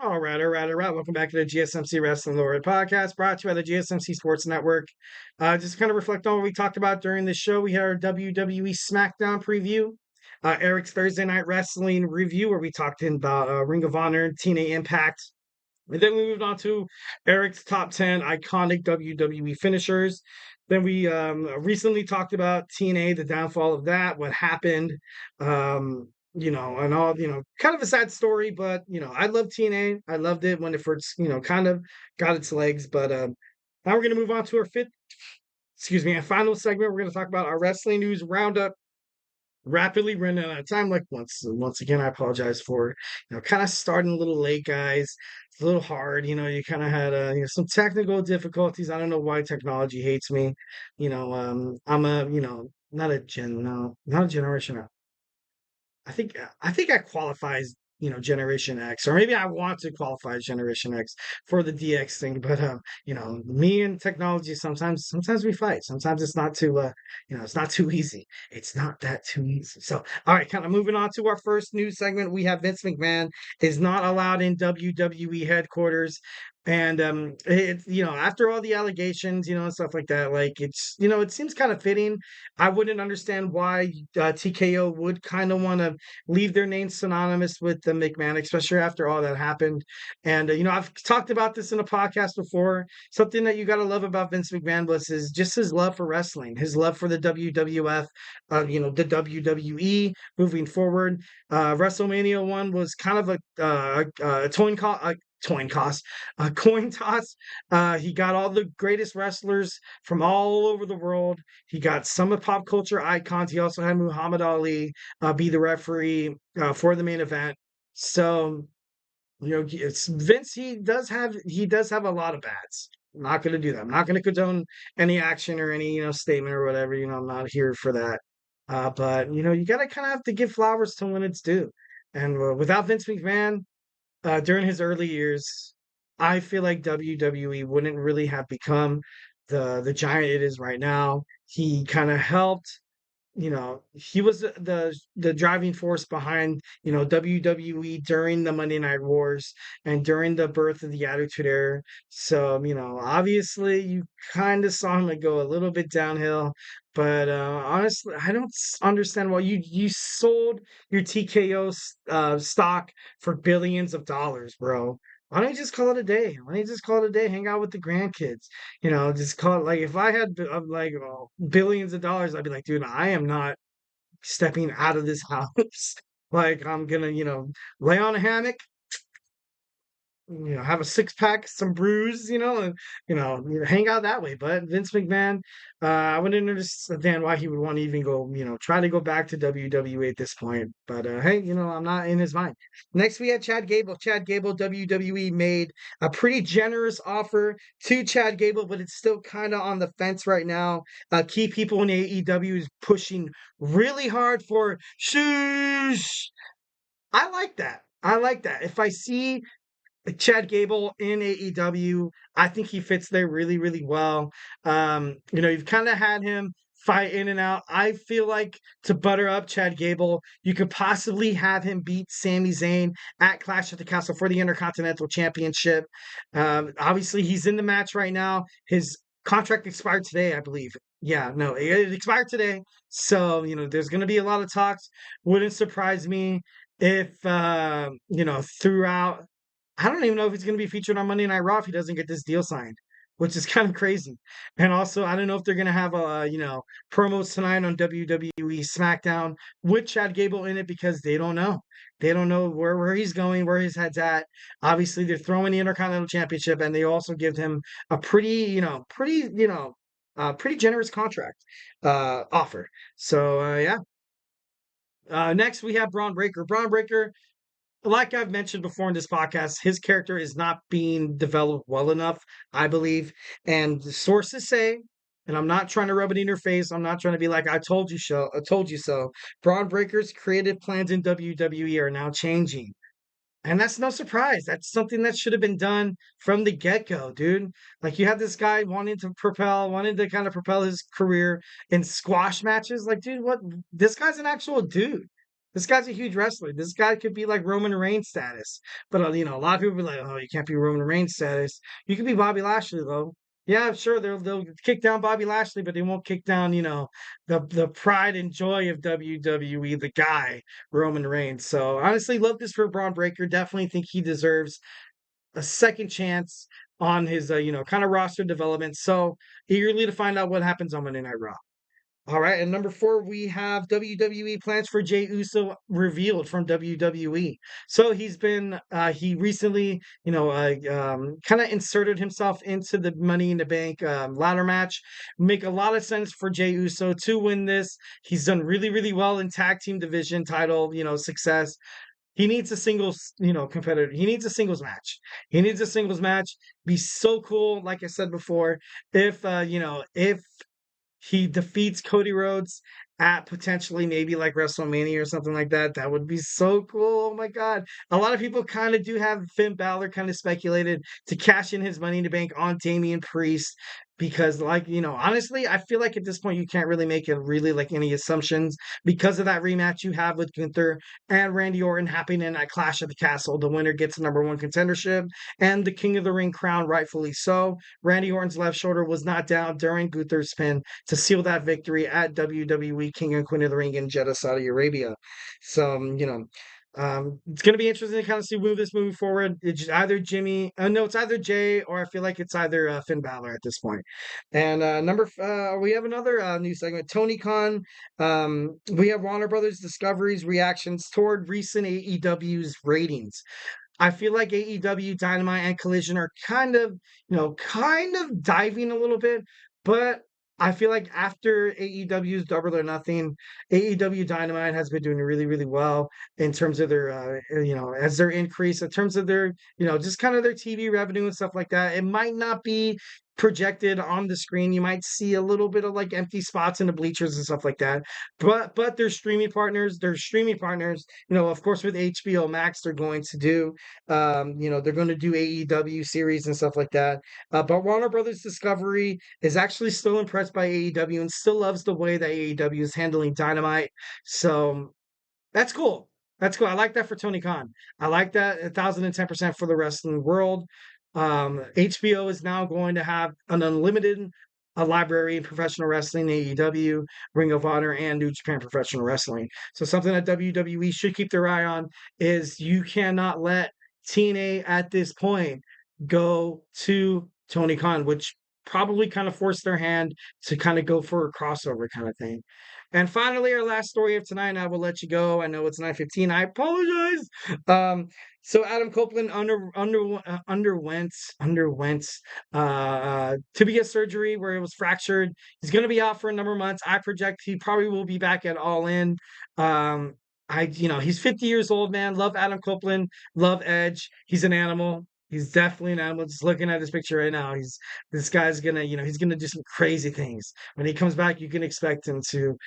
All right. Welcome back to the GSMC Wrestling Laureate Podcast, brought to you by the GSMC Sports Network. Just kind of reflect on what we talked about during the show. We had our WWE SmackDown preview, Eric's Thursday Night Wrestling review, where we talked about Ring of Honor, TNA Impact. And then we moved on to Eric's top 10 iconic WWE finishers. Then we recently talked about TNA, the downfall of that, what happened, and all, kind of a sad story, but, I love TNA. I loved it when it first, kind of got its legs. But now we're going to move on to our our final segment. We're going to talk about our wrestling news roundup rapidly running out of time. Like once again, I apologize for kind of starting a little late, guys. It's a little hard. You kind of had some technical difficulties. I don't know why technology hates me. I'm a not a generation. I think I qualifies, Generation X, or maybe I want to qualify as Generation X for the DX thing. But me and technology sometimes we fight. Sometimes it's not too it's not too easy. It's not that too easy. So all right, kind of moving on to our first news segment. We have Vince McMahon is not allowed in WWE headquarters. And it's after all the allegations, and stuff like that, like it's it seems kind of fitting. I wouldn't understand why TKO would kind of want to leave their name synonymous with the McMahon, especially after all that happened. And I've talked about this in a podcast before. Something that you got to love about Vince McMahon was his love for wrestling, his love for the WWF, the WWE moving forward. WrestleMania 1 was kind of a coin toss. He got all the greatest wrestlers from all over the world. He got some of pop culture icons. He also had Muhammad Ali be the referee for the main event. So it's Vince. He does have a lot of bats. I'm not going to do that. I'm not going to condone any action or any statement or whatever. I'm not here for that. But you got to kind of have to give flowers to when it's due. And without Vince McMahon, during his early years, I feel like WWE wouldn't really have become the giant it is right now. He kind of helped, he was the driving force behind, WWE during the Monday Night Wars and during the birth of the Attitude Era. So, obviously you kind of saw him go a little bit downhill. But honestly, I don't understand why you sold your TKO stock for billions of dollars, bro. Why don't you just call it a day? Why don't you just call it a day? Hang out with the grandkids. Just call it, like, if I had billions of dollars, I'd be like, dude, I am not stepping out of this house. Like, I'm gonna, lay on a hammock, have a six pack, some brews, and hang out that way. But Vince McMahon, I wouldn't understand why he would want to even go, try to go back to WWE at this point. But hey, I'm not in his mind. Next, we had Chad Gable. Chad Gable, WWE made a pretty generous offer to Chad Gable, but it's still kind of on the fence right now. Key people in AEW is pushing really hard for shush. I like that. I like that. If I see Chad Gable in AEW, I think he fits there really, really well. You've kind of had him fight in and out. I feel like to butter up Chad Gable, you could possibly have him beat Sami Zayn at Clash at the Castle for the Intercontinental Championship. Obviously, he's in the match right now. His contract expired today, I believe. Yeah, no, it expired today. So, there's going to be a lot of talks. Wouldn't surprise me if, throughout I don't even know if he's going to be featured on Monday Night Raw if he doesn't get this deal signed, which is kind of crazy. And also, I don't know if they're going to have promos tonight on WWE SmackDown with Chad Gable in it because they don't know. They don't know where he's going, where his head's at. Obviously, they're throwing the Intercontinental Championship, and they also give him a pretty generous contract offer. So yeah. Next, we have Braun Breaker. Braun Breaker, like I've mentioned before in this podcast, his character is not being developed well enough, I believe. And the sources say, and I'm not trying to rub it in your face, I'm not trying to be like, I told you so, I told you so. Braun Breaker's creative plans in WWE are now changing. And that's no surprise. That's something that should have been done from the get-go, dude. Like, you have this guy wanting to kind of propel his career in squash matches. Like, dude, what? This guy's an actual dude. This guy's a huge wrestler. This guy could be like Roman Reigns status. But a lot of people be like, "Oh, you can't be Roman Reigns status. You can be Bobby Lashley though." Yeah, sure, they'll kick down Bobby Lashley, but they won't kick down, the pride and joy of WWE, the guy Roman Reigns. So honestly, love this for Braun Breaker. Definitely think he deserves a second chance on his kind of roster development. So eagerly to find out what happens on Monday Night Raw. All right, and number 4, we have WWE plans for Jey Uso revealed from WWE. So he recently, kind of inserted himself into the Money in the Bank ladder match. Make a lot of sense for Jey Uso to win this. He's done really, really well in tag team division title, success. He needs a singles, competitor. He needs a singles match. He needs a singles match. Be so cool, like I said before, if he defeats Cody Rhodes at potentially maybe like WrestleMania or something like that. That would be so cool. Oh my God. A lot of people kind of do have Finn Balor kind of speculated to cash in his Money in the Bank on Damian Priest because honestly, I feel like at this point you can't really make it really like any assumptions because of that rematch you have with Gunther and Randy Orton happening at Clash at the Castle. The winner gets the number 1 contendership and the King of the Ring crown, rightfully so. Randy Orton's left shoulder was not down during Gunther's pin to seal that victory at WWE King and Queen of the Ring in Jeddah, Saudi Arabia. So, it's going to be interesting to kind of see this moving forward. It's either it's either Jay, or I feel like it's either Finn Balor at this point. And we have another new segment, Tony Khan. We have Warner Brothers Discovery's reactions toward recent AEW's ratings. I feel like AEW, Dynamite, and Collision are kind of diving a little bit, but I feel like after AEW's Double or Nothing, AEW Dynamite has been doing really, really well in terms of their, as their increase, in terms of their, just kind of their TV revenue and stuff like that. It might not be projected on the screen. You might see a little bit of like empty spots in the bleachers and stuff like that. But their streaming partners, of course with HBO Max, they're going to do they're going to do AEW series and stuff like that. But Warner Brothers Discovery is actually still impressed by AEW and still loves the way that AEW is handling Dynamite. So that's cool. That's cool. I like that for Tony Khan. I like that 1,010% for the wrestling world. HBO is now going to have an unlimited library in professional wrestling, AEW, Ring of Honor, and New Japan Professional Wrestling. So something that WWE should keep their eye on is you cannot let TNA at this point go to Tony Khan, which probably kind of forced their hand to kind of go for a crossover kind of thing. And finally, our last story of tonight, and I will let you go. I know it's 9:15. I apologize. So Adam Copeland underwent tibia surgery where it was fractured. He's going to be out for a number of months. I project he probably will be back at All In. He's 50 years old, man. Love Adam Copeland. Love Edge. He's an animal. He's definitely an animal. Just looking at his picture right now, this guy's gonna, he's gonna do some crazy things. When he comes back, you can expect him to,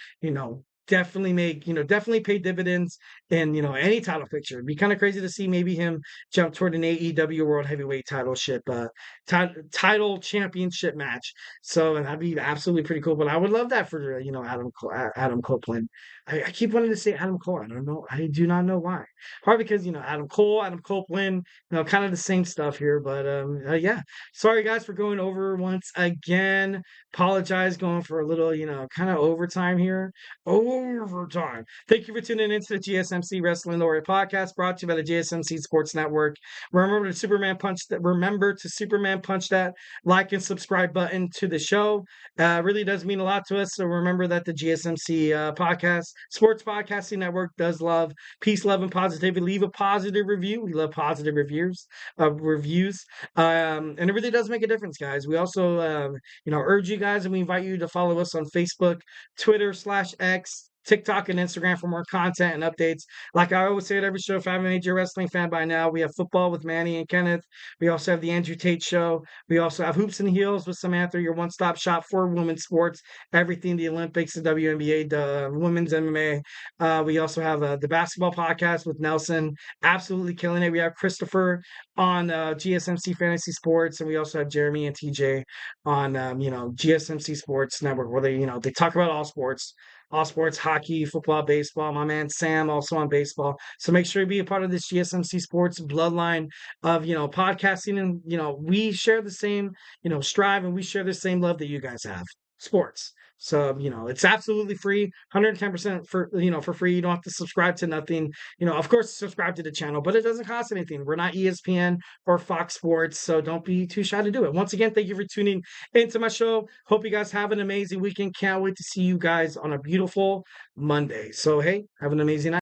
definitely pay dividends in, any title picture. It'd be kind of crazy to see maybe him jump toward an AEW World Heavyweight title championship match. So, and that'd be absolutely pretty cool. But I would love that for, Adam Copeland. I keep wanting to say Adam Cole. I don't know. I do not know why. Probably because, Adam Cole, Adam Copeland, kind of the same stuff here. But yeah, sorry guys for going over once again. Apologize going for a little, kind of overtime here. Overtime. Thank you for tuning into the GSMC Wrestling Laureate Podcast, brought to you by the GSMC Sports Network. Remember to Superman punch that like and subscribe button to the show. Really does mean a lot to us. So remember that the GSMC Sports Podcasting Network does love peace, love, and positivity. Leave a positive review. We love positive reviews. And it really does make a difference, guys. We also, urge you guys and we invite you to follow us on Facebook, Twitter/X, TikTok, and Instagram for more content and updates. Like I always say at every show, if I'm a major wrestling fan by now, we have football with Manny and Kenneth. We also have the Andrew Tate Show. We also have Hoops and Heels with Samantha, your one-stop shop for women's sports, everything the Olympics, the WNBA, the women's MMA. We also have the basketball podcast with Nelson, absolutely killing it. We have Christopher on GSMC Fantasy Sports, and we also have Jeremy and TJ on GSMC Sports Network, where they talk about all sports all sports, hockey, football, baseball. My man Sam also on baseball. So make sure you be a part of this GSMC Sports bloodline of, podcasting. And, we share the same, strive, and we share the same love that you guys have. Sports. So, it's absolutely free, 110% for free. You don't have to subscribe to nothing. Of course, subscribe to the channel, but it doesn't cost anything. We're not ESPN or Fox Sports, so don't be too shy to do it. Once again, thank you for tuning into my show. Hope you guys have an amazing weekend. Can't wait to see you guys on a beautiful Monday. So, hey, have an amazing night.